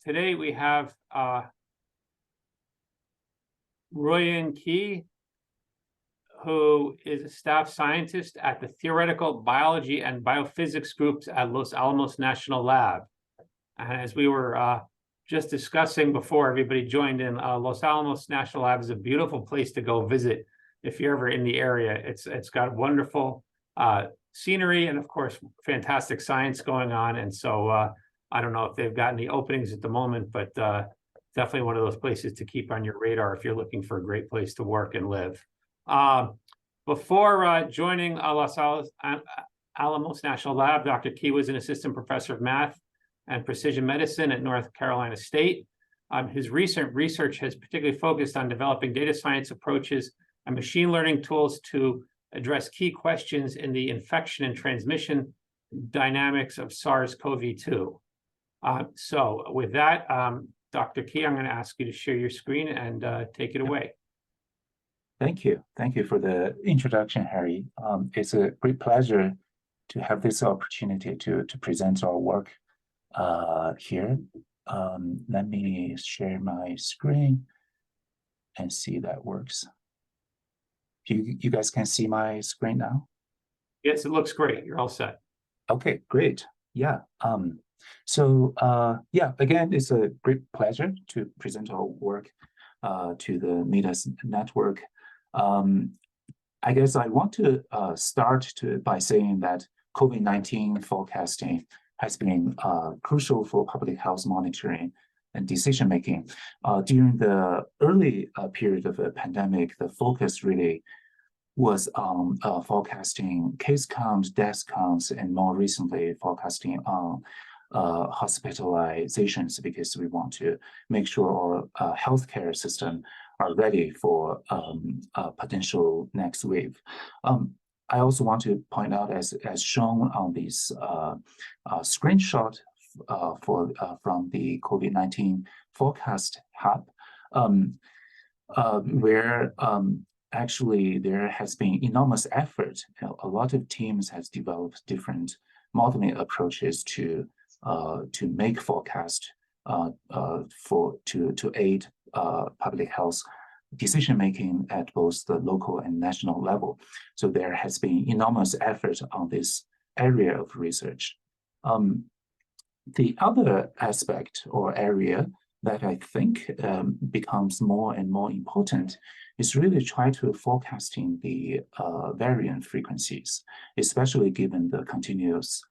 Today we have Ruian, who is a staff scientist at the Theoretical Biology and Biophysics groups at Los Alamos National Lab. And as we were just discussing before everybody joined in, Los Alamos National Lab is a beautiful place to go visit if you're ever in the area. It's got wonderful scenery and, of course, fantastic science going on. And so I don't know if they've got any openings at the moment, but definitely one of those places to keep on your radar if you're looking for a great place to work and live. Before joining Los Alamos National Lab, Dr. Key was an assistant professor of math and precision medicine at North Carolina State. His recent research has particularly focused on developing data science approaches and machine learning tools to address key questions in the infection and transmission dynamics of SARS-CoV-2. So with that, Dr. Key, I'm going to ask you to share your screen and take it away. Thank you. Thank you for the introduction, Harry. It's a great pleasure to have this opportunity to present our work here. Let me share my screen and see that works. You guys can see my screen now? Yes, it looks great. You're all set. Okay, great. Yeah. Yeah, again, it's a great pleasure to present our work to the MIDAS network. I guess I want to start by saying that COVID-19 forecasting has been crucial for public health monitoring and decision-making. During the early period of the pandemic, the focus really was on forecasting case counts, death counts, and more recently forecasting on hospitalizations, because we want to make sure our healthcare system are ready for a potential next wave. I also want to point out, as shown on this screenshot from the COVID-19 forecast hub, where actually there has been enormous effort. A lot of teams has developed different modeling approaches to make forecast to aid public health decision-making at both the local and national level. So there has been enormous effort on this area of research. The other aspect or area that I think becomes more and more important is really try to forecasting the variant frequencies, especially given the continuous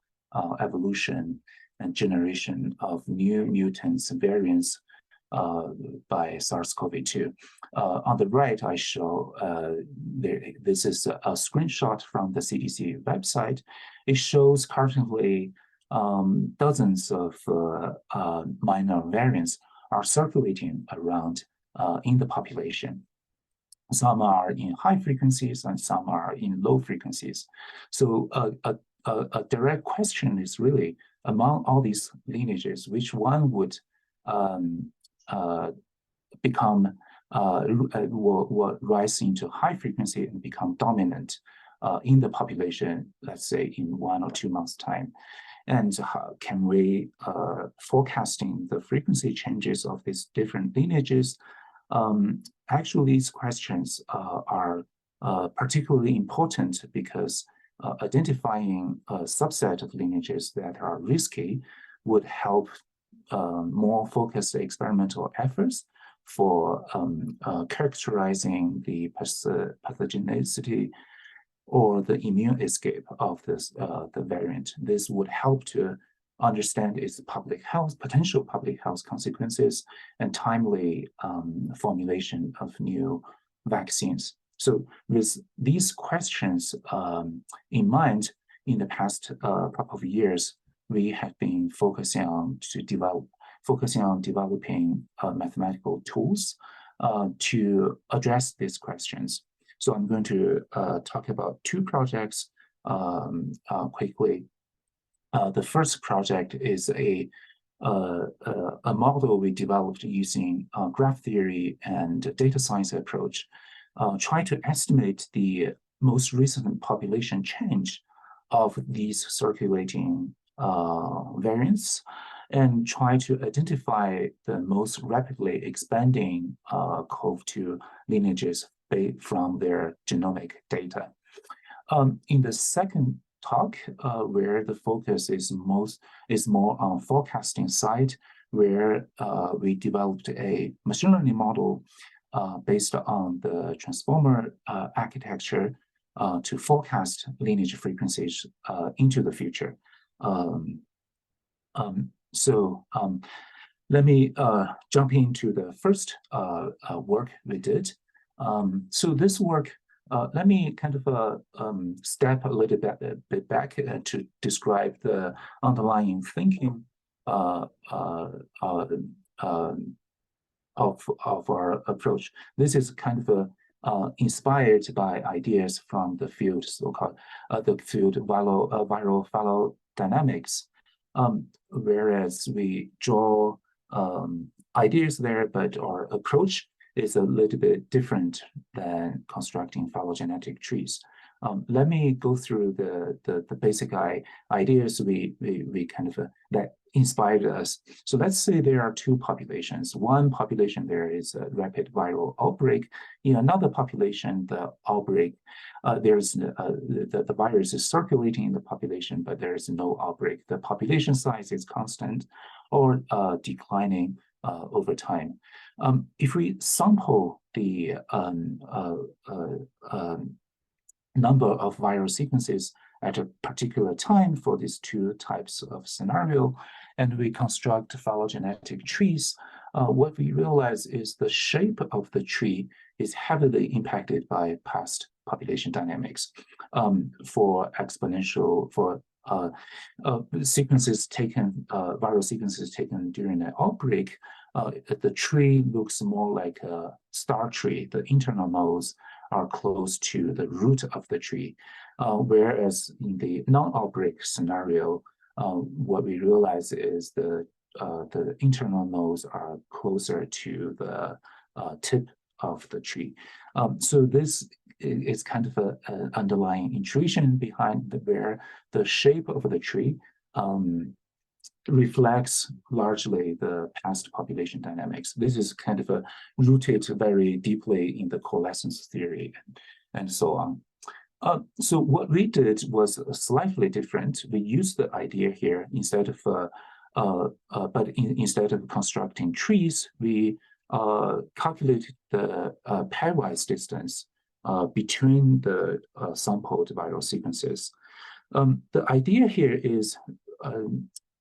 evolution and generation of new mutants and variants by SARS-CoV-2. On the right, I show this is a screenshot from the CDC website. It shows currently dozens of minor variants are circulating around in the population. Some are in high frequencies and some are in low frequencies. So a direct question is really, among all these lineages, which one would will rise into high frequency and become dominant in the population, let's say in 1 or 2 months' time? And can we forecasting the frequency changes of these different lineages? Actually, these questions are particularly important because identifying a subset of lineages that are risky would help more focused experimental efforts for characterizing the pathogenicity or the immune escape of this the variant. This would help to understand its potential public health consequences and timely formulation of new vaccines. So with these questions in mind, in the past couple of years, we have been focusing on developing mathematical tools to address these questions. So I'm going to talk about 2 projects quickly. The first project is a model we developed using graph theory and data science approach, trying to estimate the most recent population change of these circulating variants and try to identify the most rapidly expanding COV2 lineages from their genomic data. In the second talk, where the focus is more on forecasting side, where we developed a machine learning model based on the transformer architecture to forecast lineage frequencies into the future. Let me jump into the first work we did. So this work, let me kind of step a little bit back to describe the underlying thinking of our approach. This is kind of inspired by ideas from the field, so-called the field viral fallow dynamics. Whereas we draw ideas there, but our approach is a little bit different than constructing phylogenetic trees. Let me go through the basic ideas we kind of that inspired us. So let's say there are two populations. One population, there is a rapid viral outbreak. In another population, the outbreak, the virus is circulating in the population, but there is no outbreak. The population size is constant or declining over time. If we sample the number of viral sequences at a particular time for these two types of scenario, and we construct phylogenetic trees, what we realize is the shape of the tree is heavily impacted by past population dynamics. For sequences taken, viral sequences taken during an outbreak, the tree looks more like a star tree. The internal nodes are close to the root of the tree, whereas in the non-outbreak scenario, what we realize is the internal nodes are closer to the tip of the tree. So this is kind of an underlying intuition behind where the shape of the tree reflects largely the past population dynamics. This is kind of rooted very deeply in the coalescence theory and so on. So what we did was slightly different. We used the idea here instead of constructing trees, we calculated the pairwise distance between the sampled viral sequences. The idea here is,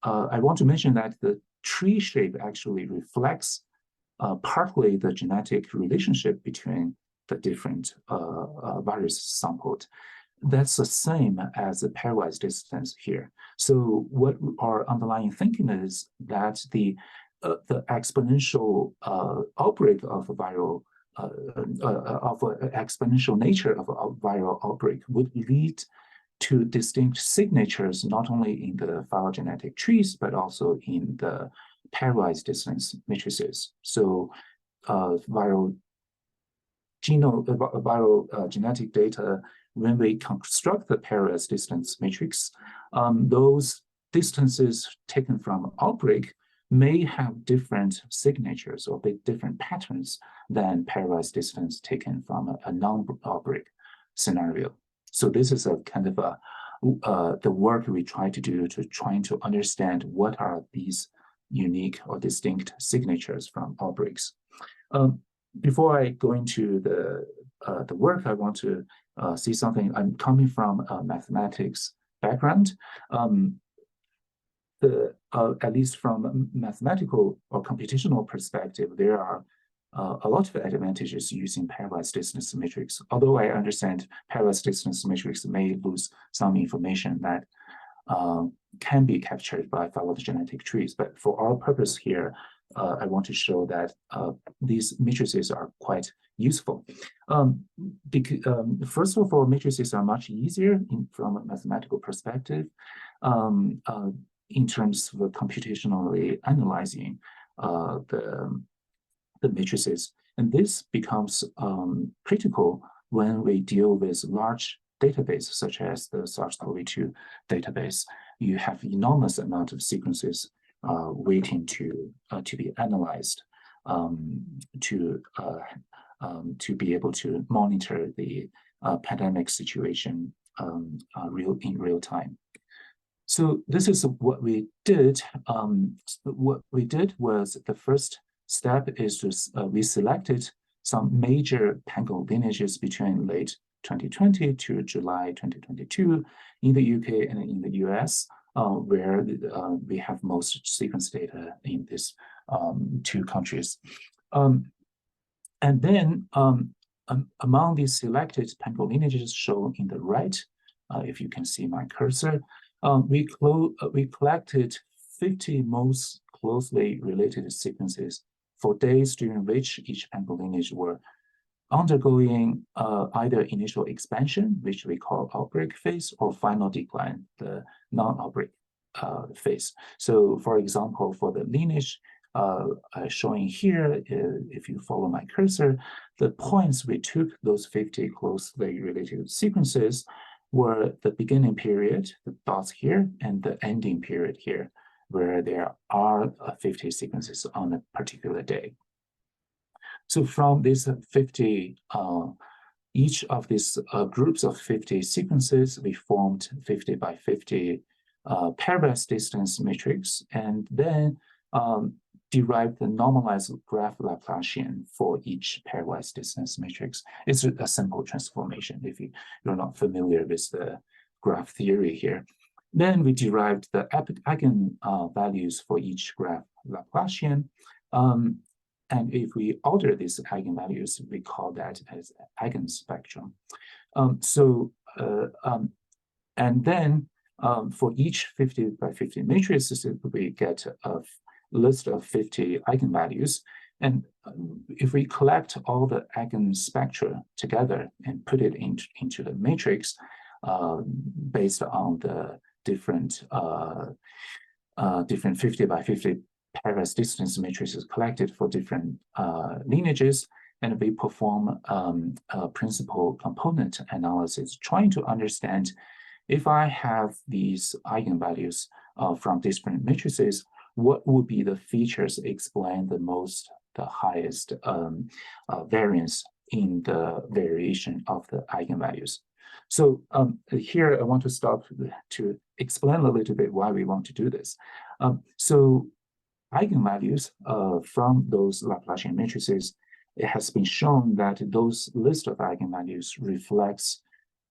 I want to mention that the tree shape actually reflects partly the genetic relationship between the different virus sampled. That's the same as the pairwise distance here. So what our underlying thinking is that the exponential outbreak of viral exponential nature of a viral outbreak would lead to distinct signatures, not only in the phylogenetic trees, but also in the pairwise distance matrices. So viral genetic data, when we construct the pairwise distance matrix, those distances taken from outbreak may have different signatures or different patterns than pairwise distance taken from a non-outbreak scenario. So this is a kind of the work we try to do to trying to understand what are these unique or distinct signatures from outbreaks. Before I go into the work, I want to see something. I'm coming from a mathematics background. At least from a mathematical or computational perspective, there are a lot of advantages using pairwise distance matrix. Although I understand pairwise distance matrix may lose some information that can be captured by phylogenetic trees, but for our purpose here, I want to show that these matrices are quite useful. First of all, matrices are much easier from a mathematical perspective in terms of computationally analyzing the matrices. And this becomes critical when we deal with large databases, such as the SARS-CoV-2 database. You have enormous amount of sequences waiting to be analyzed to be able to monitor the pandemic situation in real time. So this is what we did. What we did was the first step is to we selected some major pango lineages between late 2020 to July 2022 in the UK and in the US, where we have most sequence data in these two countries. And then among these selected pango lineages shown in the right, if you can see my cursor, we collected 50 most closely related sequences for days during which each pango lineage were undergoing either initial expansion, which we call outbreak phase, or final decline, the non-outbreak phase. So for example, for the lineage showing here, if you follow my cursor, the points we took those 50 closely related sequences were the beginning period, the dots here, and the ending period here, where there are 50 sequences on a particular day. So from these 50, each of these groups of 50 sequences, we formed 50 by 50 pairwise distance matrix, and then derived the normalized graph Laplacian for each pairwise distance matrix. It's a simple transformation if you're not familiar with the graph theory here. Then we derived the eigen values for each graph Laplacian. And if we order these eigenvalues, we call that as eigenspectrum. And then for each 50 by 50 matrices, we get a list of 50 eigenvalues. And if we collect all the eigenspectra together and put it into the matrix based on the different 50 by 50 pairwise distance matrices collected for different lineages, and we perform a principal component analysis, trying to understand if I have these eigenvalues from different matrices, what would be the features explain the highest variance in the variation of the eigenvalues. So here I want to stop to explain a little bit why we want to do this. So eigenvalues from those Laplacian matrices, it has been shown that those list of eigenvalues reflects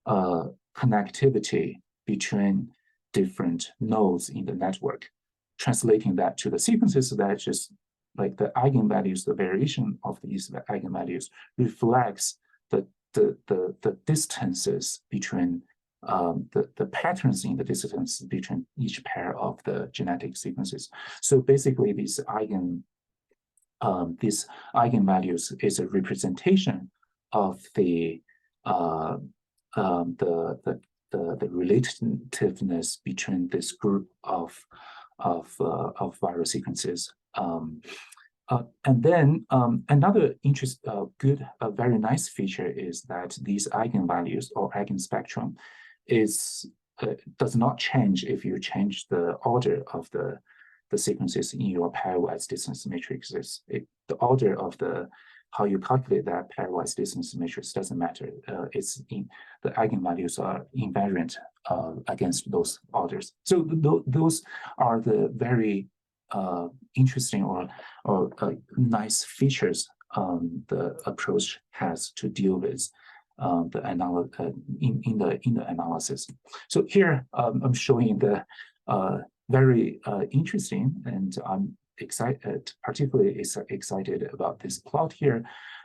connectivity between different nodes in the network. Translating that to the sequences, that just like the eigenvalues, the variation of these eigenvalues reflects the distances between the patterns in the distance between each pair of the genetic sequences. So basically, these eigenvalues is a representation of the relativeness between this group of viral sequences. And then another very nice feature is that these eigenvalues or eigenspectrum does not change if you change the order of the sequences in your pairwise distance matrices. The order of how you calculate that pairwise distance matrix doesn't matter. The eigenvalues are invariant against those orders. So those are the very interesting or nice features the approach has to deal with in the analysis. So here I'm showing the very interesting, and I'm particularly excited about this plot here,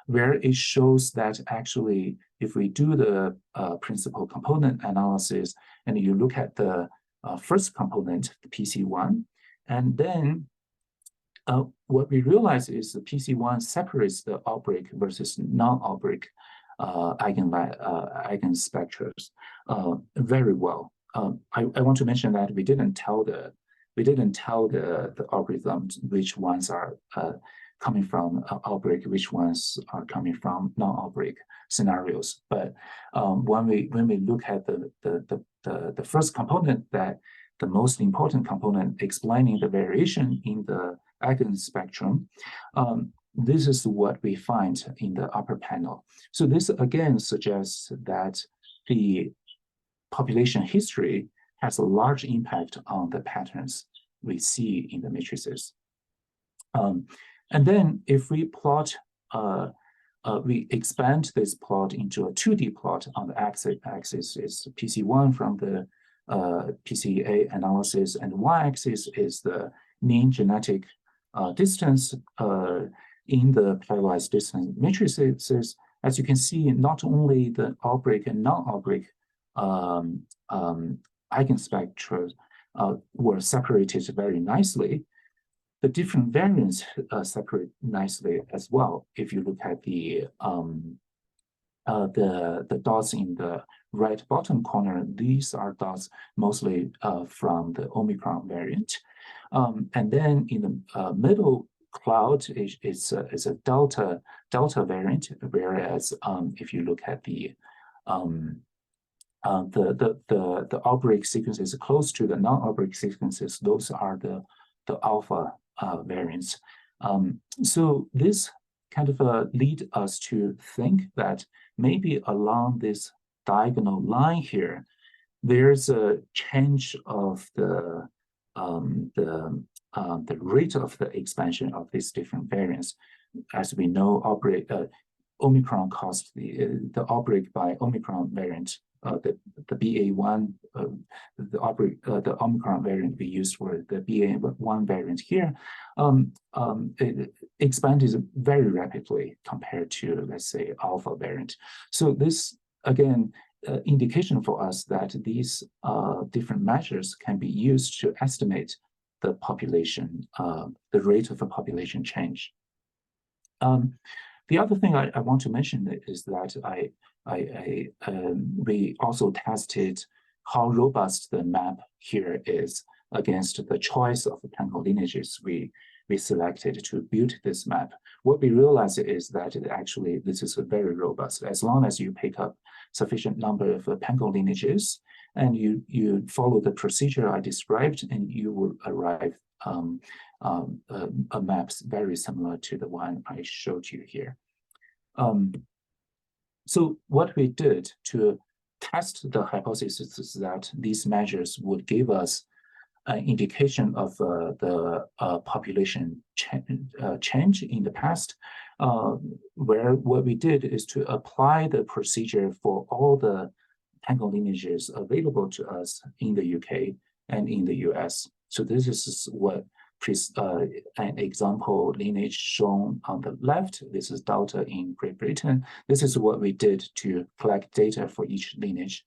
where it shows that actually, if we do the principal component analysis and you look at the first component, the PC1, and then what we realize is the PC1 separates the outbreak versus non-outbreak eigenspectrums very well. I want to mention that we didn't tell the algorithms which ones are coming from outbreak, which ones are coming from non-outbreak scenarios. But when we look at the first component, that the most important component explaining the variation in the eigen spectrum. This is what we find in the upper panel. So this again suggests that the population history has a large impact on the patterns we see in the matrices. And then if we plot, we expand this plot into a 2D plot. On the x-axis is PC1 from the PCA analysis, and y-axis is the mean genetic distance in the pairwise distance matrices. As you can see, not only the outbreak and non-outbreak eigenspectra were separated very nicely, the different variants separate nicely as well. If you look at the dots in the right bottom corner, these are dots mostly from the Omicron variant. And then in the middle cloud is a Delta variant, whereas if you look at the outbreak sequences close to the non-outbreak sequences, those are the Alpha variants. So this kind of lead us to think that maybe along this diagonal line here, there's a change of the rate of the expansion of these different variants. As we know, Omicron caused the outbreak by Omicron variant, the BA1, the Omicron variant we used for the BA1 variant here, it expanded very rapidly compared to, let's say, Alpha variant. So this, again, indication for us that these different measures can be used to estimate the population, the rate of a population change. The other thing I want to mention is that we also tested how robust the map here is against the choice of the Pango lineages we selected to build this map. What we realized is that actually this is very robust. As long as you pick up sufficient number of Pango lineages and you follow the procedure I described, and you will arrive a maps very similar to the one I showed you here. So what we did to test the hypothesis is that these measures would give us an indication of the population change in the past, where what we did is to apply the procedure for all the Pango lineages available to us in the UK and in the US. So this is what an example lineage shown on the left. This is Delta in Great Britain. This is what we did to collect data for each lineage.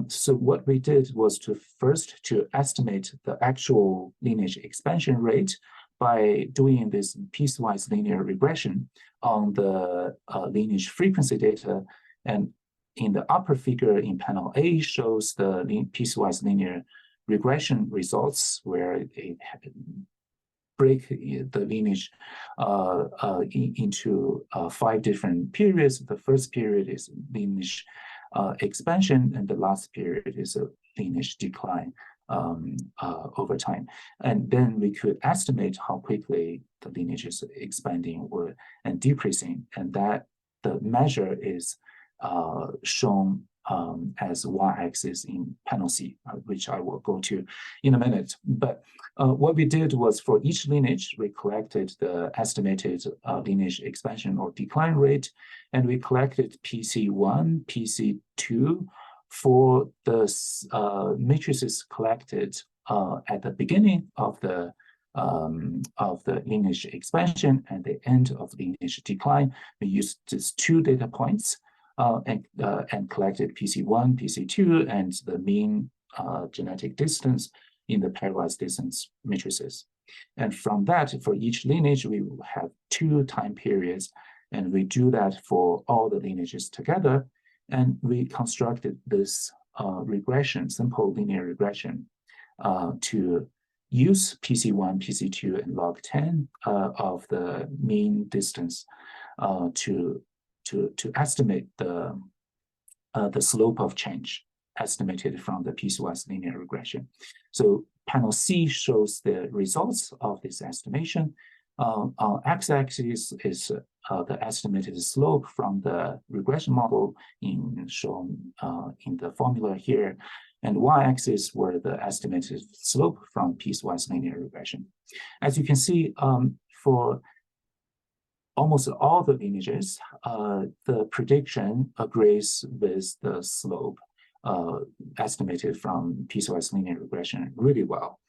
So what we did was to estimate the actual lineage expansion rate by doing this piecewise linear regression on the lineage frequency data. And in the upper figure in panel A shows the piecewise linear regression results, where it break the lineage into 5 different periods. The first period is lineage expansion, and the last period is a lineage decline over time. And then we could estimate how quickly the lineage is expanding and decreasing, and that the measure is shown as y-axis in panel C, which I will go to in a minute. But what we did was for each lineage, we collected the estimated lineage expansion or decline rate, and we collected PC1, PC2 for the matrices collected at the beginning of the lineage expansion and the end of lineage decline. We used these 2 data points and collected PC1, PC2, and the mean genetic distance in the pairwise distance matrices. And from that, for each lineage, we will have 2 time periods, and we do that for all the lineages together. And we constructed this regression, simple linear regression, to use PC1, PC2, and log 10 of the mean distance to estimate the slope of change estimated from the piecewise linear regression. So panel C shows the results of this estimation. On x-axis is the estimated slope from the regression model shown in the formula here, and y-axis were the estimated slope from piecewise linear regression. As you can see, for almost all the lineages, the prediction agrees with the slope estimated from piecewise linear regression really well,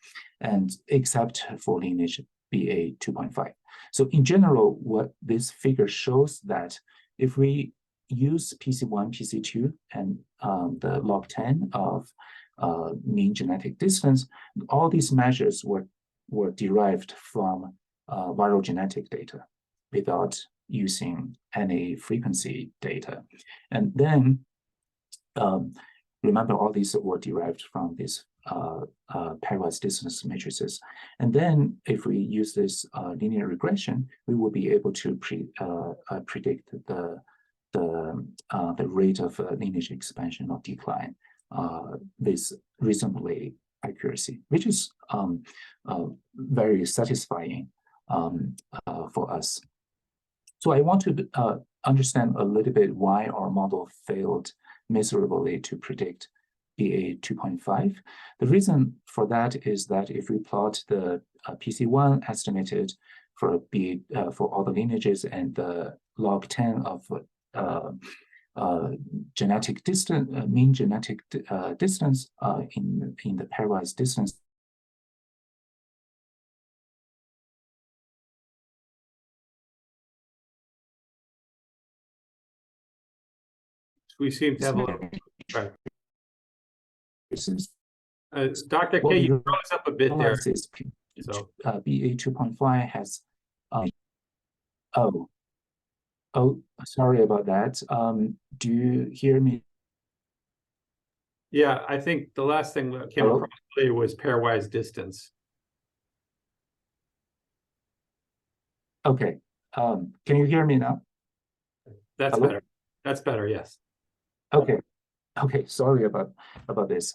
and except for lineage BA 2.5. So in general, what this figure shows that if we use PC1, PC2, and the log 10 of mean genetic distance, all these measures were derived from viral genetic data without using any frequency data. And then remember, all these were derived from these pairwise distance matrices. And then if we use this linear regression, we will be able to predict the rate of lineage expansion or decline with reasonably accuracy, which is very satisfying for us. So I want to understand a little bit why our model failed miserably to predict BA 2.5. The reason for that is that if we plot the PC1 estimated for BA for all the lineages and the log 10 of genetic distance, mean genetic distance in the pairwise distance, we seem to have a little, right. Dr. What K, we you froze up a bit there. is So BA 2.5 has, oh, sorry about that. Do you hear me? yeah, I think the last thing that came across clear was pairwise distance. Okay. Can you hear me now? That's Hello? better. That's better, yes. Okay. Okay, sorry about this.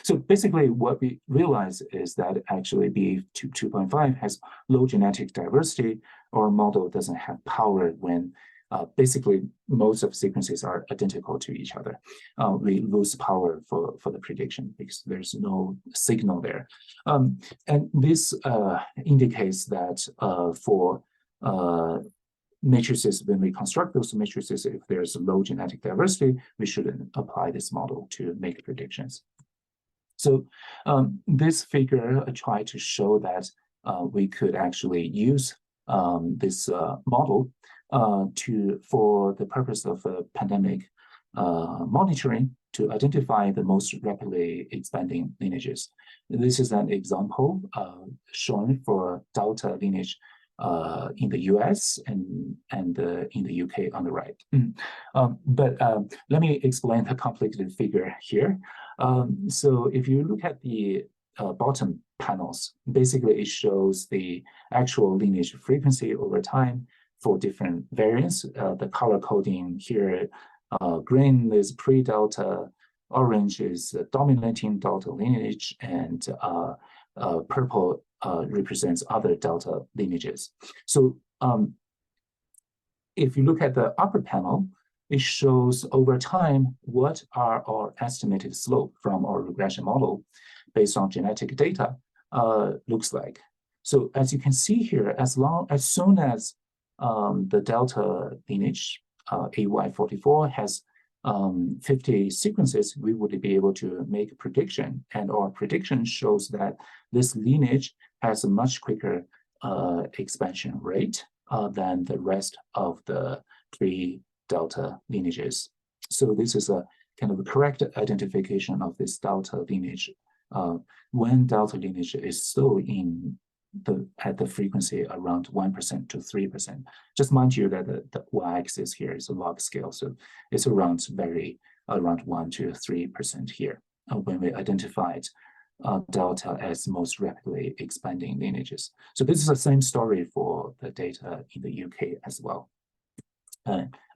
So basically what we realize is that actually BA 2.5 has low genetic diversity. Our model doesn't have power when basically most of sequences are identical to each other. We lose power for the prediction because there's no signal there. And this indicates that for matrices, when we construct those matrices, if there's low genetic diversity, we shouldn't apply this model to make predictions. So this figure tried to show that we could actually use this model for the purpose of pandemic monitoring to identify the most rapidly expanding lineages. This is an example shown for Delta lineage in the US and in the UK on the right. But let me explain the complicated figure here. So if you look at the bottom panels, basically it shows the actual lineage frequency over time for different variants. The color coding here, green is pre-Delta, orange is dominating Delta lineage, and purple represents other Delta lineages. So if you look at the upper panel, it shows over time what are our estimated slope from our regression model based on genetic data looks like. So as you can see here, as soon as the Delta lineage AY44 has 50 sequences, we would be able to make a prediction, and our prediction shows that this lineage has a much quicker expansion rate than the rest of the pre-Delta lineages. So this is a kind of a correct identification of this Delta lineage when Delta lineage is still at the frequency around 1% to 3%. Just mind you that the y-axis here is a log scale, so it's around 1 to 3% here when we identified Delta as most rapidly expanding lineages. So this is the same story for the data in the UK as well.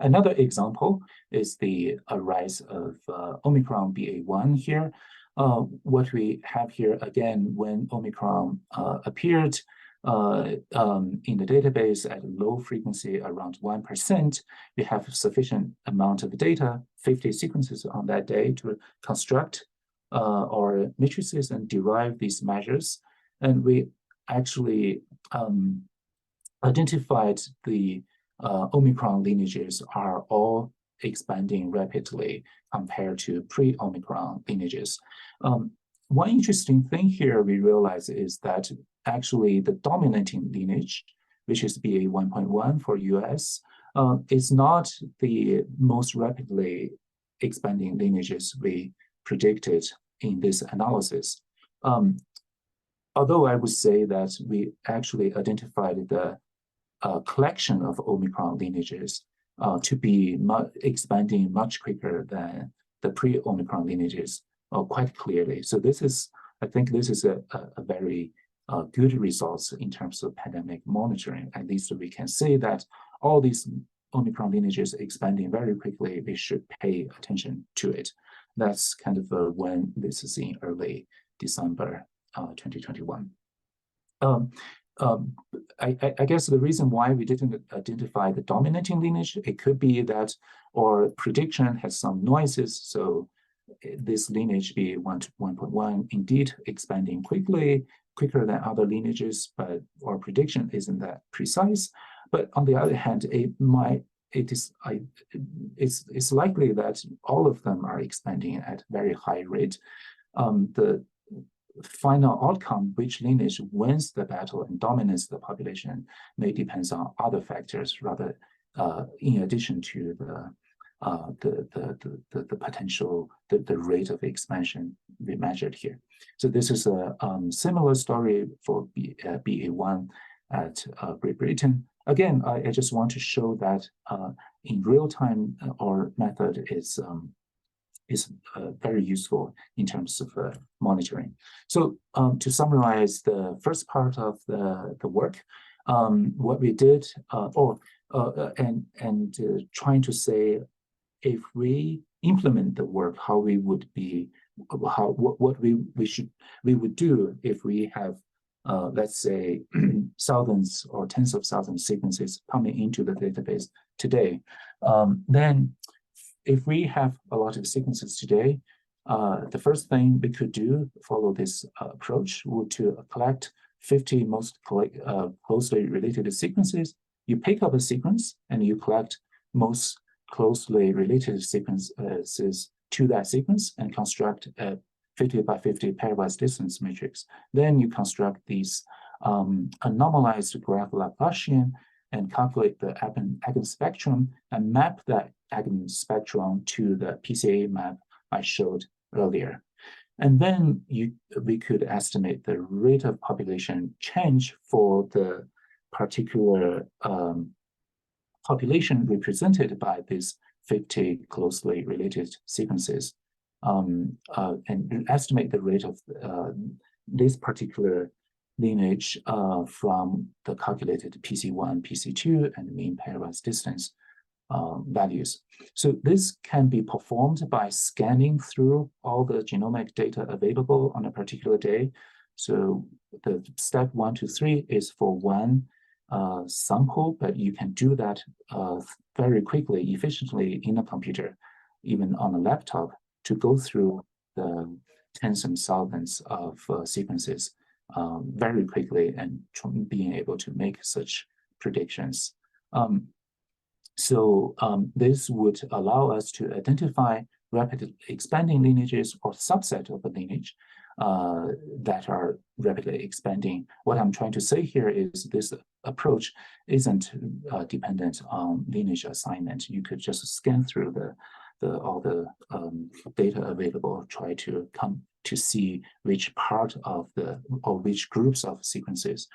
Another example is the rise of Omicron BA.1 here. What we have here, again, when Omicron appeared in the database at low frequency around 1%, we have sufficient amount of data, 50 sequences on that day, to construct our matrices and derive these measures. And we actually identified the Omicron lineages are all expanding rapidly compared to pre-Omicron lineages. One interesting thing here we realize is that actually the dominating lineage, which is BA.1.1 for US, is not the most rapidly expanding lineages we predicted in this analysis. Although I would say that we actually identified the collection of Omicron lineages to be expanding much quicker than the pre-Omicron lineages quite clearly. So this is, I think this is a very good results in terms of pandemic monitoring. At least we can say that all these Omicron lineages expanding very quickly, we should pay attention to it. That's kind of when this is in early December 2021. I guess the reason why we didn't identify the dominating lineage, it could be that our prediction has some noises. So this lineage BA.1.1 indeed expanding quicker than other lineages, but our prediction isn't that precise. But on the other hand, it's likely that all of them are expanding at very high rate. The final outcome, which lineage wins the battle and dominates the population, may depend on other factors rather in addition to the potential, the rate of expansion we measured here. So this is a similar story for BA.1 at Great Britain. Again, I just want to show that in real time, our method is very useful in terms of monitoring. So to summarize the first part of the work, what we did, trying to say, if we implement the work, how we would be, what we would do if we have, let's say, thousands or tens of thousands sequences coming into the database today. Then if we have a lot of sequences today, the first thing we could do, follow this approach, would to collect 50 most closely related sequences. You pick up a sequence and you collect most closely related sequences to that sequence and construct a 50 by 50 pairwise distance matrix. Then you construct these anomalized graph Laplacian and calculate the eigenspectrum and map that eigenspectrum to the PCA map I showed earlier. And then we could estimate the rate of population change for the particular population represented by these 50 closely related sequences, and estimate the rate of this particular lineage from the calculated PC1, PC2, and mean pairwise distance values. So this can be performed by scanning through all the genomic data available on a particular day. So the step 1 to 3 is for one sample, but you can do that very quickly, efficiently in a computer, even on a laptop, to go through the tens and thousands of sequences very quickly and being able to make such predictions. This would allow us to identify rapidly expanding lineages or subset of a lineage that are rapidly expanding. What I'm trying to say here is this approach isn't dependent on lineage assignment. You could just scan through all the data available, try to come to see which part of or which groups of sequences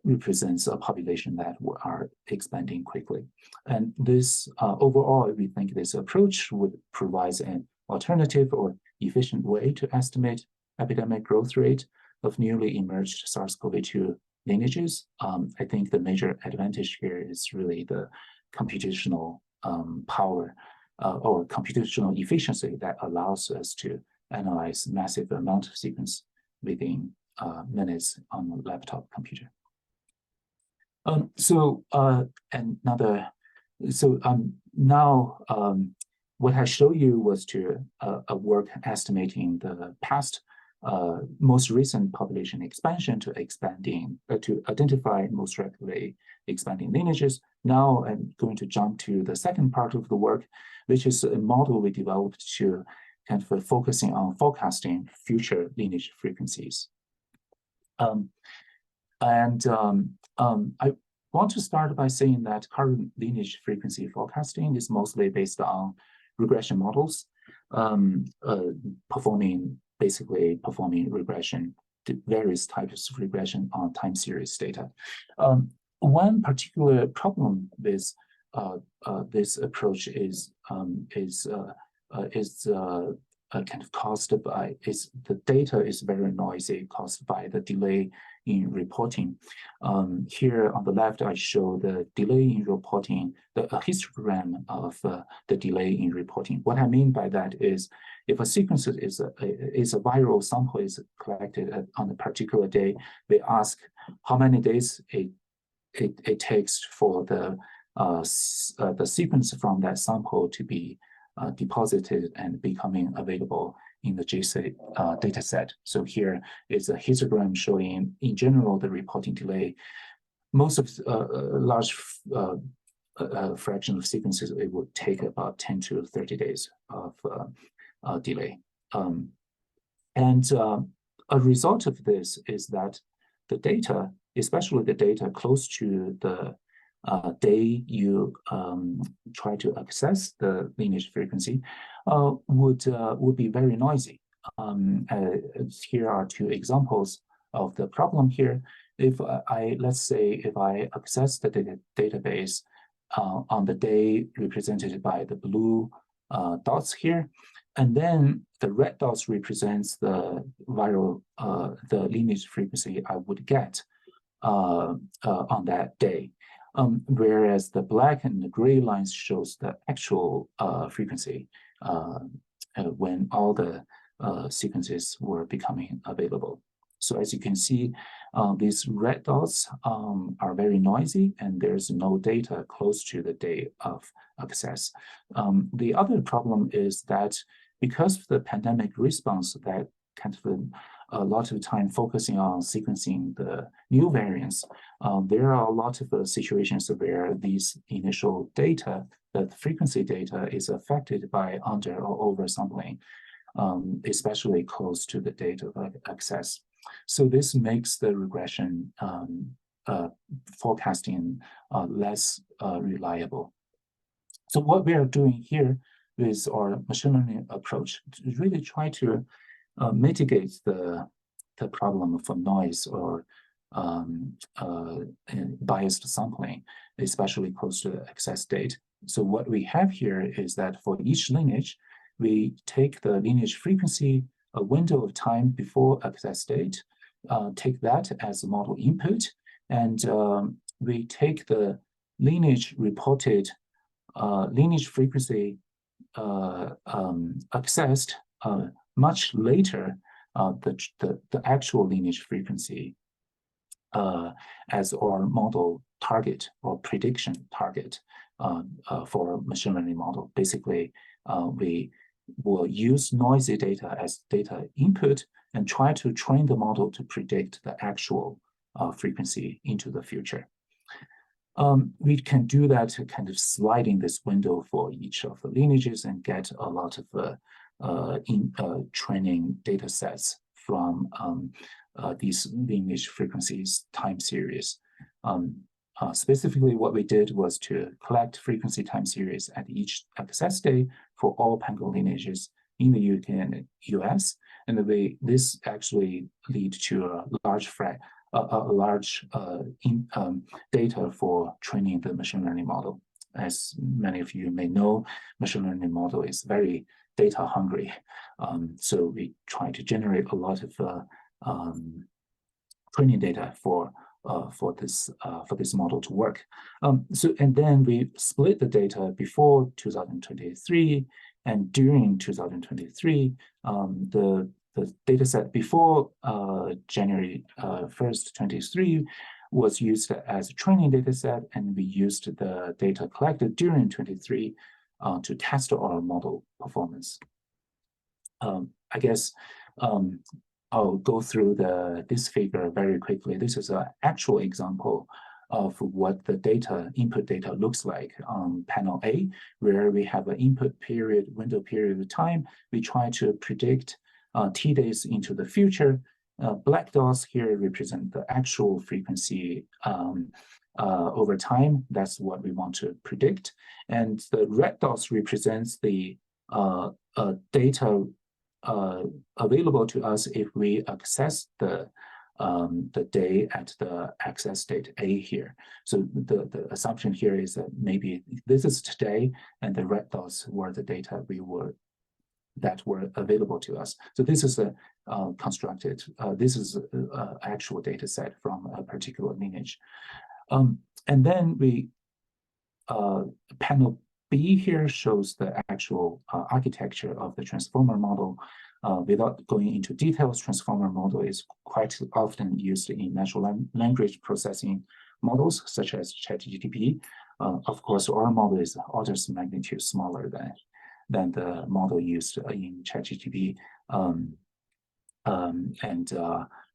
represents a population that are expanding quickly. And this overall, we think this approach would provide an alternative or efficient way to estimate epidemic growth rate of newly emerged SARS-CoV-2 lineages. I think the major advantage here is really the computational power or computational efficiency that allows us to analyze massive amount of sequence within minutes on a laptop computer. Now what I showed you was to a work estimating the past most recent population expansion to identify most rapidly expanding lineages. Now I'm going to jump to the second part of the work, which is a model we developed to kind of focusing on forecasting future lineage frequencies. I want to start by saying that current lineage frequency forecasting is mostly based on regression models, basically performing regression, various types of regression on time series data. One particular problem with this approach is kind of caused by the data is very noisy, caused by the delay in reporting. Here on the left, I show the delay in reporting, a histogram of the delay in reporting. What I mean by that is, if a sequence is a viral sample is collected on a particular day, we ask how many days it takes for the sequence from that sample to be deposited and becoming available in the JSA data set. So here is a histogram showing, in general, the reporting delay. Most of large fraction of sequences, it would take about 10 to 30 days of delay. A result of this is that the data, especially the data close to the day you try to access the lineage frequency, would be very noisy. Here are two examples of the problem here. Let's say if I access the database on the day represented by the blue dots here, and then the red dots represents the viral, the lineage frequency I would get on that day. Whereas the black and the gray lines shows the actual frequency when all the sequences were becoming available. So as you can see, these red dots are very noisy, and there's no data close to the day of access. The other problem is that because of the pandemic response, that kind of a lot of time focusing on sequencing the new variants, there are a lot of situations where these initial data, the frequency data, is affected by under or oversampling, especially close to the date of access. So this makes the regression forecasting less reliable. So what we are doing here with our machine learning approach to really try to mitigate the problem for noise or biased sampling, especially close to the access date. So what we have here is that for each lineage, we take the lineage frequency, a window of time before access date, take that as a model input, and we take the lineage reported lineage frequency accessed much later the actual lineage frequency as our model target or prediction target for machine learning model. Basically, we will use noisy data as data input and try to train the model to predict the actual frequency into the future. We can do that kind of sliding this window for each of the lineages and get a lot of training data sets from these lineage frequencies time series. Specifically, what we did was to collect frequency time series at each access day for all pango lineages in the UK and US, and this actually lead to a large data for training the machine learning model. As many of you may know, machine learning model is very data hungry, so we try to generate a lot of training data for for this model to work. And then we split the data before 2023 and during 2023. The data set before January 1st, 23 was used as a training data set, and we used the data collected during 23 to test our model performance. I guess I'll go through this figure very quickly. This is an actual example of what the input data looks like on panel A, where we have an input period, window period of time. We try to predict T days into the future. Black dots here represent the actual frequency over time. That's what we want to predict. And the red dots represents the data available to us if we access the day at the access date A here. So the assumption here is that maybe this is today, and the red dots were the data that were available to us. So this is a constructed, this is an actual data set from a particular lineage. And then panel B here shows the actual architecture of the transformer model. Without going into details, transformer model is quite often used in natural language processing models, such as ChatGPT. Of course, our model is orders of magnitude smaller than the model used in ChatGPT.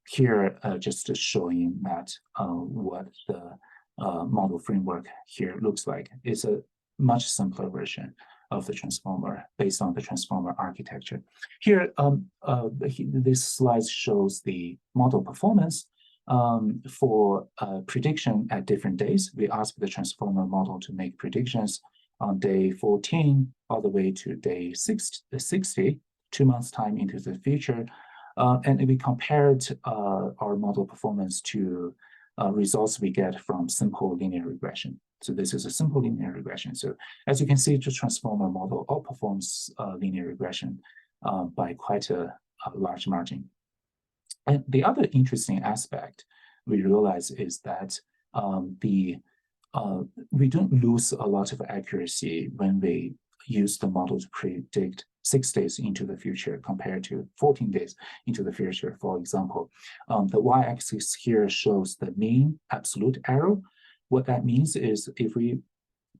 Here, just showing that what the model framework here looks like. It's a much simpler version of the transformer based on the transformer architecture. Here, this slide shows the model performance for prediction at different days. We ask the transformer model to make predictions on day 14 all the way to day 60, 2 months time into the future. And we compared our model performance to results we get from simple linear regression. So this is a simple linear regression. So as you can see, the transformer model outperforms linear regression by quite a large margin. And the other interesting aspect we realize is that we don't lose a lot of accuracy when we use the model to predict 6 days into the future compared to 14 days into the future. For example, the y-axis here shows the mean absolute error. What that means is if we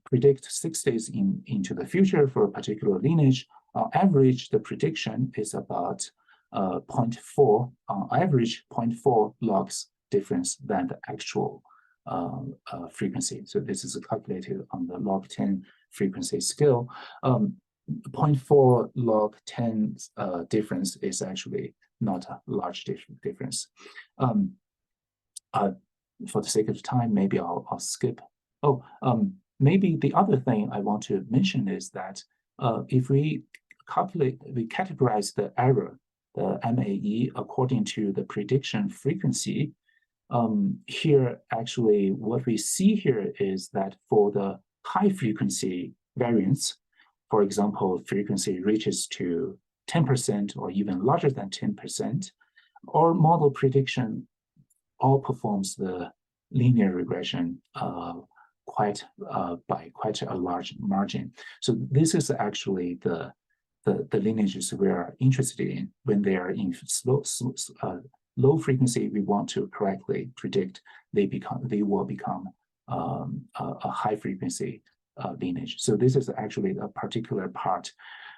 predict 6 days into the future for a particular lineage, on average, the prediction is about 0.4, on average 0.4 logs difference than the actual frequency. So this is calculated on the log 10 frequency scale. 0.4 log 10 difference is actually not a large difference. For the sake of time, maybe I'll skip. Maybe the other thing I want to mention is that if we categorize the error, the MAE, according to the prediction frequency, here actually what we see here is that for the high frequency variance, for example, frequency reaches to 10% or even larger than 10%, our model prediction outperforms the linear regression by quite a large margin. So this is actually the lineages we are interested in. When they are in low frequency, we want to correctly predict they will become a high frequency lineage. So this is actually a particular part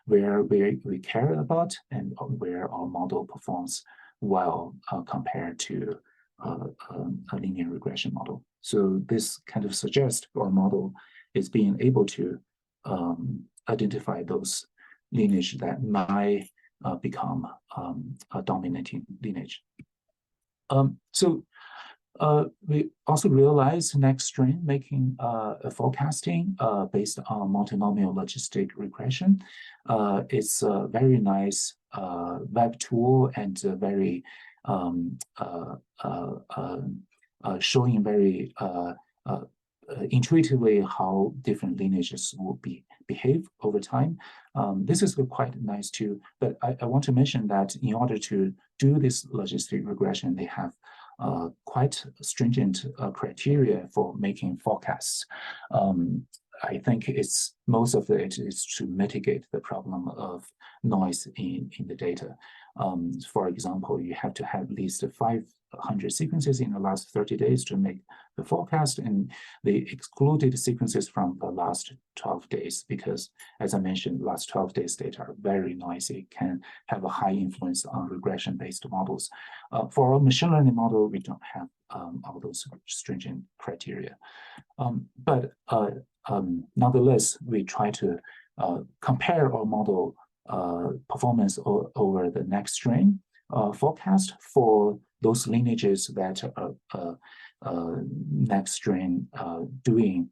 where we care about and where our model performs well compared to a linear regression model. So this kind of suggests our model is being able to identify those lineage that might become a dominating lineage. We also realize next-gen making a forecasting based on multinomial logistic regression. It's a very nice web tool and very showing very intuitively how different lineages will behave over time. This is quite nice too, but I want to mention that in order to do this logistic regression, they have quite stringent criteria for making forecasts. I think most of it is to mitigate the problem of noise in the data. For example, you have to have at least 500 sequences in the last 30 days to make the forecast, and they excluded sequences from the last 12 days because, as I mentioned, last 12 days data are very noisy, can have a high influence on regression-based models. For a machine learning model, we don't have all those stringent criteria. Nonetheless, we try to compare our model performance over the next strain forecast for those lineages that next strain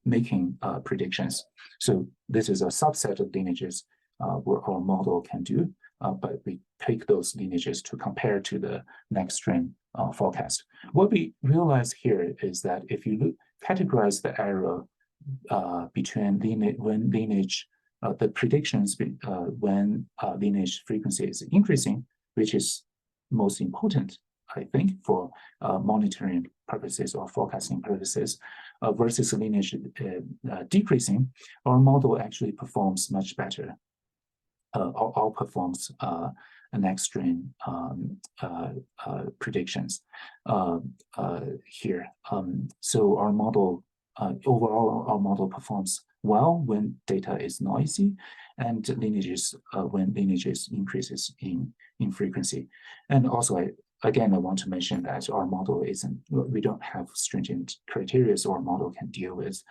making predictions. So this is a subset of lineages where our model can do, but we take those lineages to compare to the next strain forecast. What we realize here is that if you categorize the error between the predictions when lineage frequency is increasing, which is most important, I think, for monitoring purposes or forecasting purposes, versus lineage decreasing, our model actually performs much better, outperforms next strain predictions here. So our model, overall, our model performs well when data is noisy, and lineages when lineages increases in frequency. And also, again, I want to mention that our model we don't have stringent criteria, so our model can deal with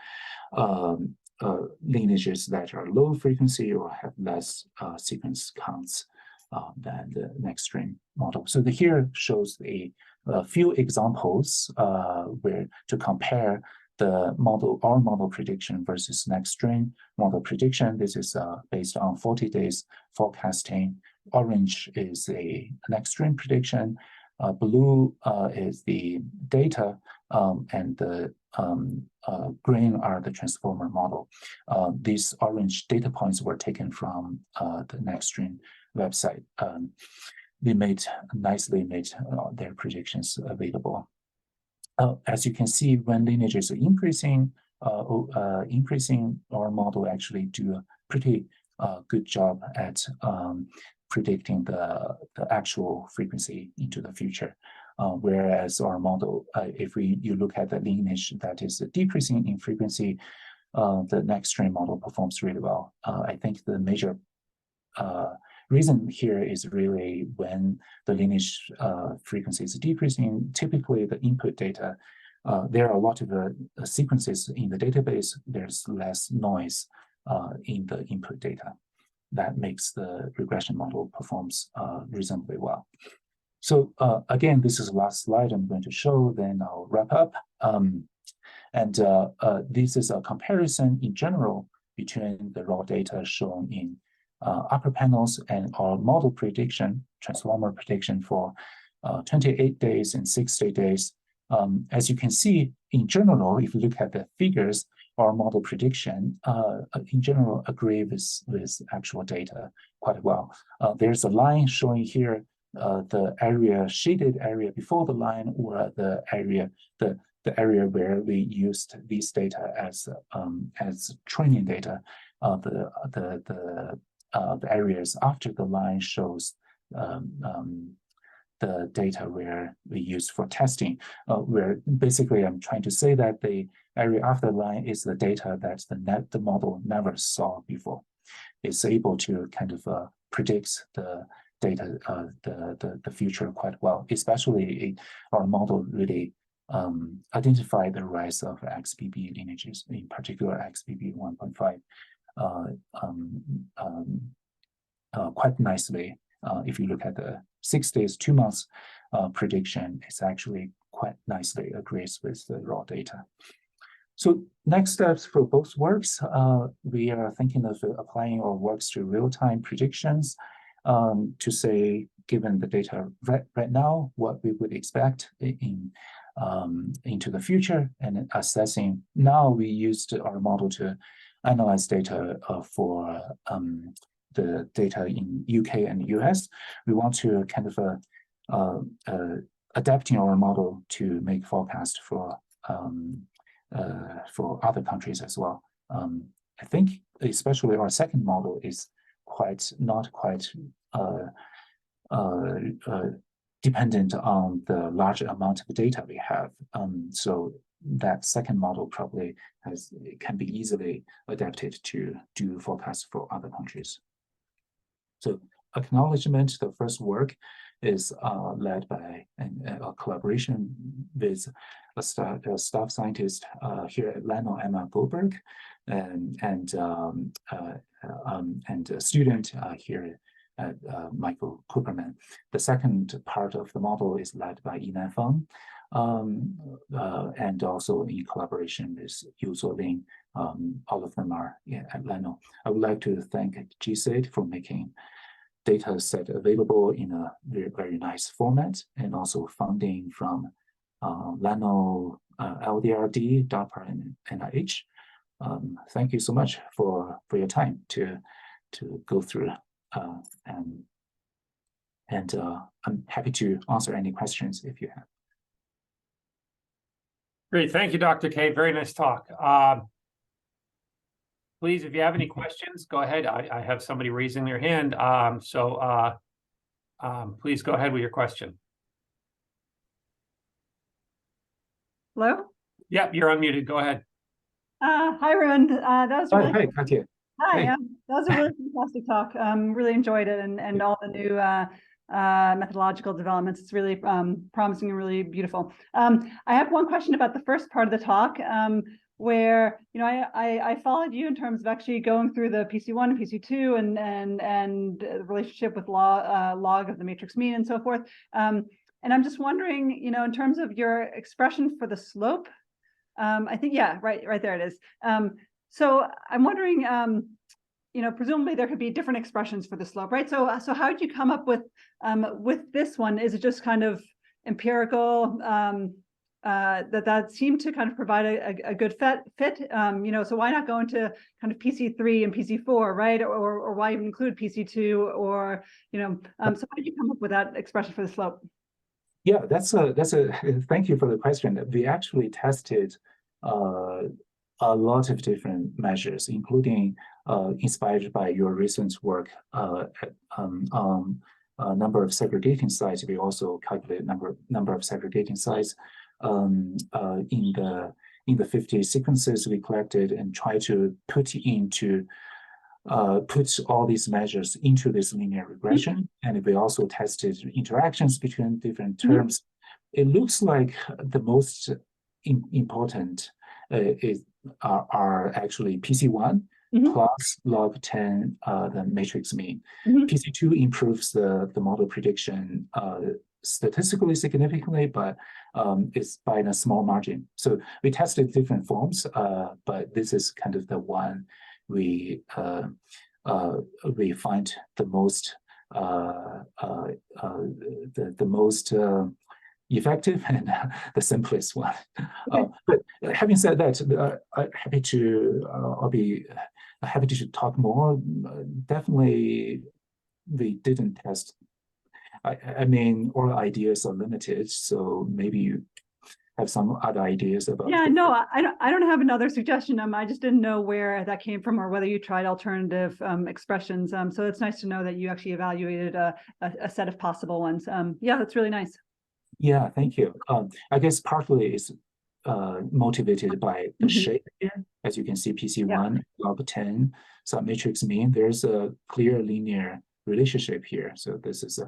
lineages that are low frequency or have less sequence counts than the next strain model. So here shows a few examples where to compare the model, our model prediction versus next strain model prediction. This is based on 40 days forecasting. Orange is a next strain prediction. Blue is the data, and the green are the transformer model. These orange data points were taken from the next strain website. They nicely made their predictions available. As you can see, when lineages are increasing, our model actually do a pretty good job at predicting the actual frequency into the future. Whereas our model, if you look at the lineage that is decreasing in frequency, the next strain model performs really well. I think the major reason here is really when the lineage frequency is decreasing, typically the input data, there are a lot of sequences in the database, there's less noise in the input data. That makes the regression model performs reasonably well. So again, this is the last slide I'm going to show, then I'll wrap up. This is a comparison in general between the raw data shown in upper panels and our model prediction, transformer prediction for 28 days and 60 days. As you can see, in general, if you look at the figures, our model prediction, in general, agree with actual data quite well. There's a line showing here the area, shaded area before the line, or the area where we used these data as training data. The areas after the line shows the data where we use for testing, where basically I'm trying to say that the area after the line is the data that the model never saw before. It's able to kind of predict the data, the future quite well, especially our model really identified the rise of XBB lineages, in particular XBB 1.5, quite nicely. If you look at the 6 days, 2 months prediction, it's actually quite nicely agrees with the raw data. So next steps for both works, we are thinking of applying our works to real-time predictions to say, given the data right now, what we would expect into the future, and assessing. Now we used our model to analyze data for the data in UK and US. We want to kind of adapting our model to make forecast for other countries as well. I think especially our second model is not quite dependent on the large amount of data we have. So that second model probably can be easily adapted to do forecasts for other countries. So acknowledgement, the first work is led by a collaboration with a staff scientist here at Lano, Emma Goldberg, and a student here at Michael Cooperman. The second part of the model is led by Yinan Feng, and also in collaboration with Yu Zuolin. All of them are at Lano. I would like to thank GSAID for making data set available in a very, very nice format, and also funding from Lano, LDRD, DARPA, and NIH. Thank you so much for your time to go through, and I'm happy to answer any questions if you have. Great, thank you, Dr. K. Very nice talk. Please, if you have any questions, go ahead. I have somebody raising their hand. Please go ahead with your question. Hello? Yep, you're unmuted. Go ahead. Hi, Ruian. That was really Hi, Katya. hi. Hey. That was a really fantastic talk. Really enjoyed it, and all the new methodological developments. It's really promising and really beautiful. I have one question about the first part of the talk, where I followed you in terms of actually going through the PC1 and PC2 and the relationship with log of the matrix mean and so forth. And I'm just wondering, in terms of your expression for the slope, I think, yeah, right there it is. So I'm wondering, presumably there could be different expressions for the slope, right? So how did you come up with this one? Is it just kind of empirical, that seemed to kind of provide a good fit? So why not go into kind of PC3 and PC4, right? Or why even include PC2? Or so how did you come up with that expression for the slope? Yeah, that's a thank you for the question. We actually tested a lot of different measures, including inspired by your recent work on a number of segregating sites. We also calculate number of segregating sites in the 50 sequences we collected, and try to put all these measures into this linear regression. And we also tested interactions between different terms. It looks like the most important are actually PC1 plus log 10, the matrix mean. PC2 improves the model prediction statistically significantly, but it's by a small margin. So we tested different forms, but this is kind of the one we find the most effective and the simplest one. But having said that, I'll be happy to talk more. Definitely, we didn't test. I mean, our ideas are limited, so maybe you have some other ideas about. Yeah, no, I don't have another suggestion. I just didn't know where that came from or whether you tried alternative expressions. So it's nice to know that you actually evaluated a set of possible ones. Yeah, that's really nice. Yeah, thank you. I guess partly it's motivated by the shape here. As you can see, PC1, log 10, submatrix mean. There's a clear linear relationship here. So this is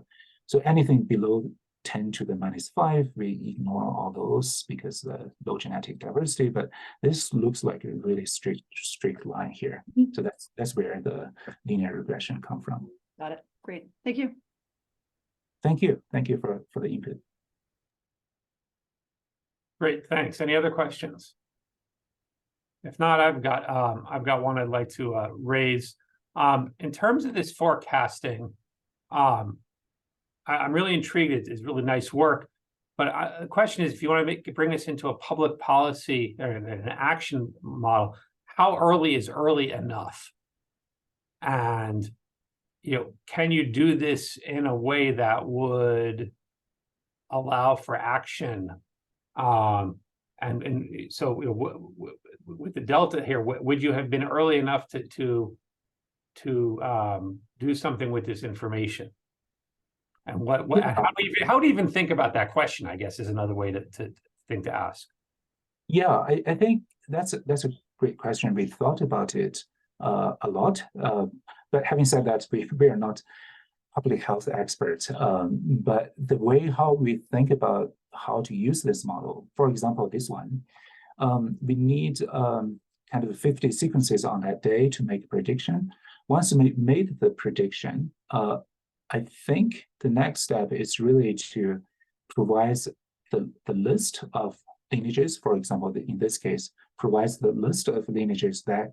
so anything below 10 to the -5, we ignore all those because the low genetic diversity. But this looks like a really straight line here. So that's where the linear regression come from. Got it. Great. Thank you. Thank you. Thank you for the input. Great, thanks. Any other questions? If not, I've got one I'd like to raise. In terms of this forecasting, I'm really intrigued. It's really nice work, but the question is, if you want to bring this into a public policy or an action model, how early is early enough? And can you do this in a way that would allow for action. And so with the delta here, would you have been early enough to do something with this information? And how do you even think about that question, I guess, is another way to ask. Yeah, I think that's a great question. We thought about it a lot, but having said that, we are not public health experts. But the way how we think about how to use this model, for example, this one, we need kind of 50 sequences on that day to make a prediction. Once we made the prediction, I think the next step is really to provide the list of lineages. For example, in this case, provides the list of lineages that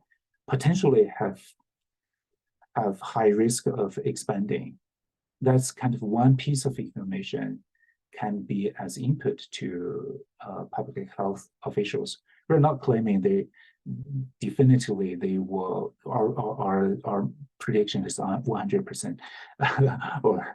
potentially have high risk of expanding. That's kind of one piece of information can be as input to public health officials. We're not claiming they definitively they will our prediction is on 100% or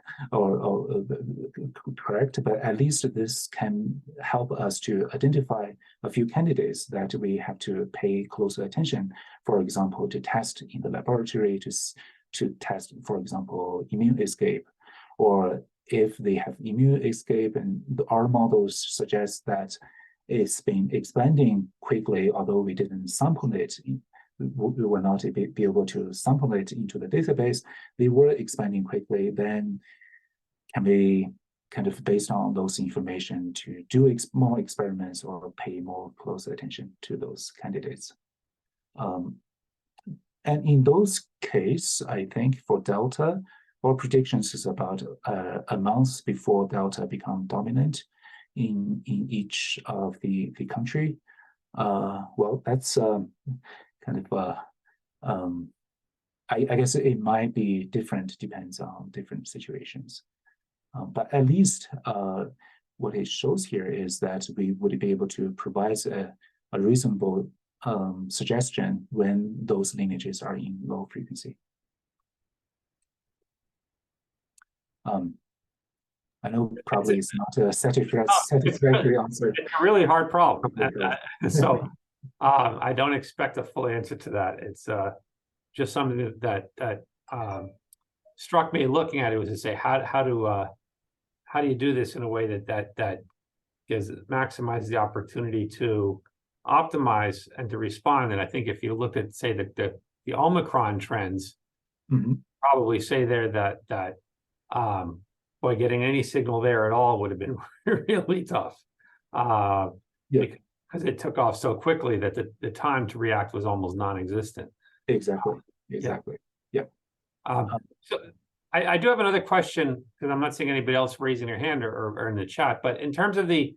correct, but at least this can help us to identify a few candidates that we have to pay closer attention. For example, to test in the laboratory, to test, for example, immune escape, or if they have immune escape and our models suggest that it's been expanding quickly, although we didn't sample it, we were not be able to sample it into the database, they were expanding quickly, then can we kind of based on those information to do more experiments or pay more close attention to those candidates. And in those cases, I think for Delta, our predictions is about a month before Delta become dominant in each of the country. Well, that's kind of I guess it might be different, depends on different situations. But at least what it shows here is that we would be able to provide a reasonable suggestion when those lineages are in low frequency. I know probably it's not a satisfactory answer. It's a really hard problem. So I don't expect a full answer to that. It's just something that struck me looking at it, was to say how do you do this in a way that maximizes the opportunity to optimize and to respond. And I think if you look at, say, the Omicron trends, probably say there that boy, getting any signal there at all would have been really tough. Because it took off so quickly that the time to react was almost non-existent. Exactly. Yeah. So I do have another question, because I'm not seeing anybody else raising their hand or in the chat, but in terms of the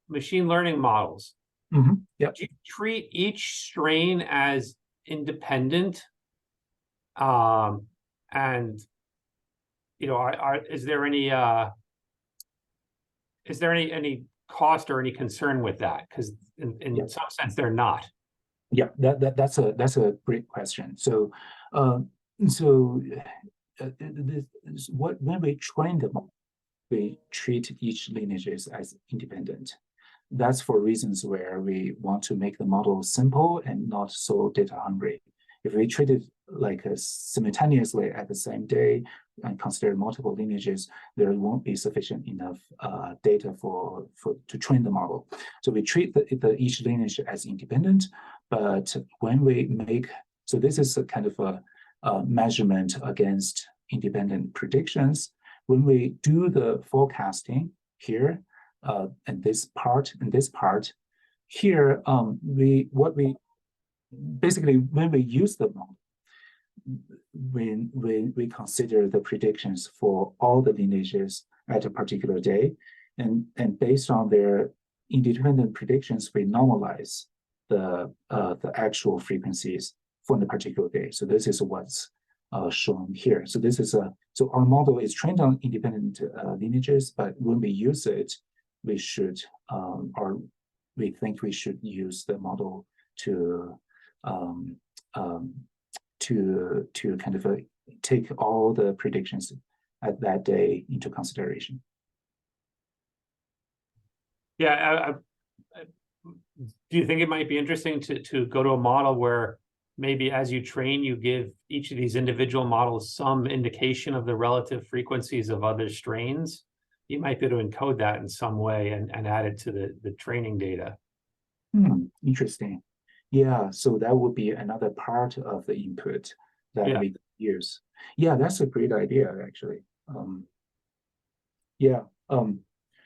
machine learning models, do you treat each strain as independent? And you know, is there any cost or any concern with that? Because in some sense they're not. Yeah, that's a great question. So when we train the model, we treat each lineages as independent. That's for reasons where we want to make the model simple and not so data hungry. If we treat it like simultaneously at the same day and consider multiple lineages, there won't be sufficient enough data to train the model. So we treat each lineage as independent, but when we make, so this is a kind of a measurement against independent predictions. When we do the forecasting here, and this part, here, basically, when we use the model, when we consider the predictions for all the lineages at a particular day, and based on their independent predictions, we normalize the actual frequencies for the particular day. So this is what's shown here. So this is so our model is trained on independent lineages, but when we use it, we should we think we should use the model to kind of take all the predictions at that day into consideration. Yeah, do you think it might be interesting to go to a model where maybe as you train, you give each of these individual models some indication of the relative frequencies of other strains? You might be able to encode that in some way and add it to the training data. Interesting. Yeah, so that would be another part of the input that Yeah. we could use. Yeah, that's a great idea, actually. Yeah.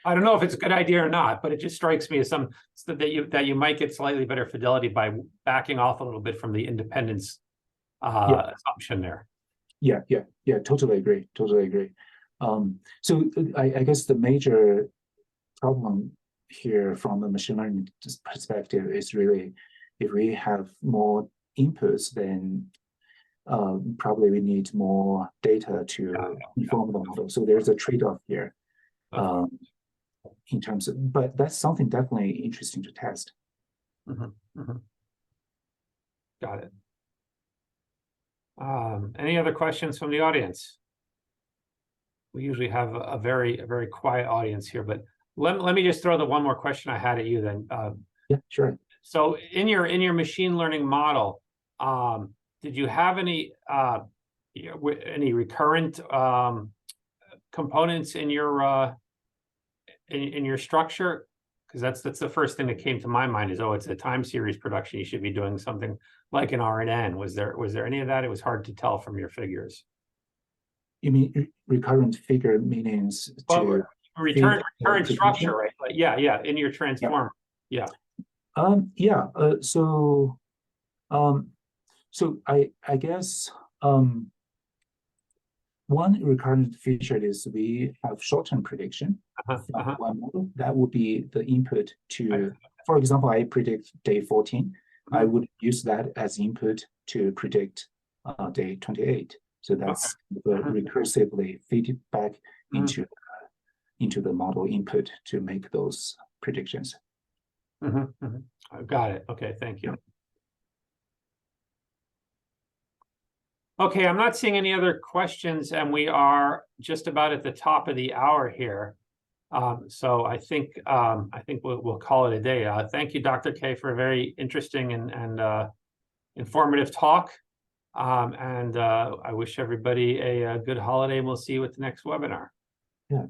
I don't know if it's a good idea or not, but it just strikes me as that you might get slightly better fidelity by backing off a little bit from the independence assumption there. Yeah, totally agree. Totally agree. So I guess the major problem here from the machine learning perspective is really if we have more inputs, then probably we need more data to inform the model. So there's a trade-off here. In terms of, but that's something definitely interesting to test. Got it. Any other questions from the audience? We usually have a very quiet audience here, but let me just throw the one more question I had at you then. Yeah, sure. So in your machine learning model, did you have any recurrent components in your structure? Because that's the first thing that came to my mind is, oh, it's a time series production. You should be doing something like an RNN. Was there any of that? It was hard to tell from your figures. You mean recurrent figure meanings to return structure, right? Like, yeah, in your transformer. Yeah. So I guess one recurrent feature is we have short-term prediction from one model. That would be the input to, for example, I predict day 14. I would use that as input to predict day 28. So that's recursively feed back into the model input to make those predictions. Got it. Okay, thank you. Okay, I'm not seeing any other questions, and we are just about at the top of the hour here. So I think we'll call it a day. Thank you, Dr. K, for a very interesting and informative talk. I wish everybody a good holiday, and we'll see you at the next webinar.